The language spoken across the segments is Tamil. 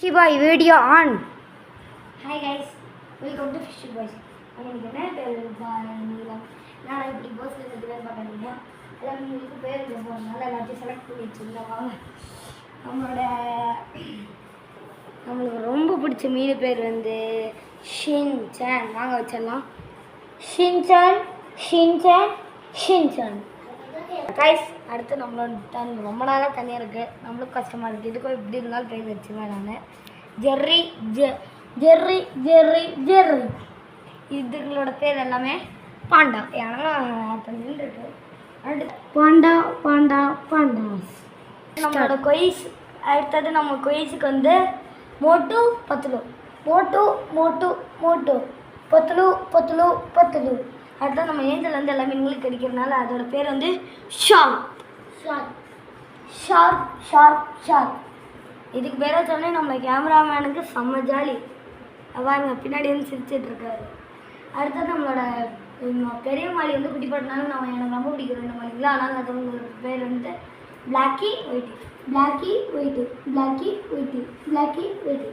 Fishy Boy video on. Hi guys, welcome to Fishy Boys. உங்களுக்கு என்ன பேர் நீலம் நான் இப்படி போஸ்ல இருந்து பேர் பார்க்குறீங்க எல்லாம் உங்களுக்கு பேர் இல்லை போகிறதுனால எல்லாத்தையும் செலக்ட் பண்ணி வச்சுருந்தோம் வாங்க. நம்மளுக்கு ரொம்ப பிடிச்ச மீன் பேர் வந்து ஷின்சான். வாங்க வச்சிடலாம். Shinchan Shinchan Shinchan. கைஸ் அடுத்து நம்மளோட ரொம்ப நாளாக தனியாக இருக்குது, நம்மளுக்கு கஷ்டமாக இருக்குது. இதுக்கும் எப்படி இருந்தாலும் பேர் வச்சுருவேன் நான். Jerry Jerry Jerry Jerry. இதுங்களோட பேர் எல்லாமே பாண்டா. ஏன்னா இருக்கு அடுத்து பாண்டா பாண்டா பாண்டாஸ். நம்மளோட கொய்ஸ் அடுத்தது நம்ம கொய்ஸுக்கு வந்து மோட்டு பத்துலு மோட்டு மோட்டு மோட்டு பத்துலு பத்துலு பத்துலு. அடுத்தது நம்ம ஏஞ்சல் வந்து எல்லாமே இங்கிலீஷ் கிடைக்கிறதுனால அதோட பேர் வந்து sharp sharp sharp sharp sharp. இதுக்கு பேரை சொன்னே நம்ம கேமராமேனுக்கு செம்ம ஜாலி. பாருங்க பின்னாடி வந்து சிரிச்சிட்டு இருக்காரு. அடுத்தது நம்மளோட பெரிய மாலி வந்து குட்டி போட்டனால எனக்கு ரொம்ப பிடிக்கும் ரெண்டு மாலிங்களா. ஆனால் அது பேர் வந்து Blackie white Blackie white Blackie white Blackie white.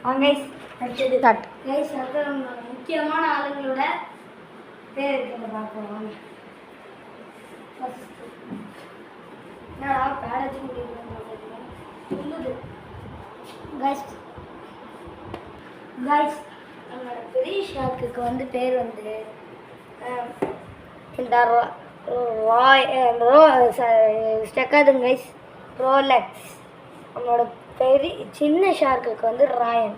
வாங்க கைஸ் அடுத்தது கட் கைஸ். அடுத்தது நம்மளோட முக்கியமான ஆளுங்களோட பேர் இருக்கிறத பார்ப்போம் வாங்க. என்னடா பேடாச்சு முடியுது கைஸ். கைஸ் நம்மளோட பெரிய ஷார்க்குக்கு வந்து பேர் வந்து இந்த ஸ்டெக்காதுங்க கைஸ், ரோலெக்ஸ். நம்மளோட பெரிய சின்ன ஷார்க்குக்கு வந்து Rayan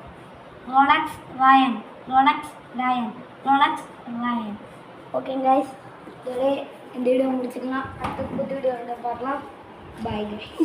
Rolex Rayan Rolex Rayan Rolex Rayan. ஓகேங்க கைஸ், இதோட இந்த வீடியோ முடிச்சுக்கலாம். அடுத்த புது வீடியோ வந்து பார்க்கலாம். Bye guys.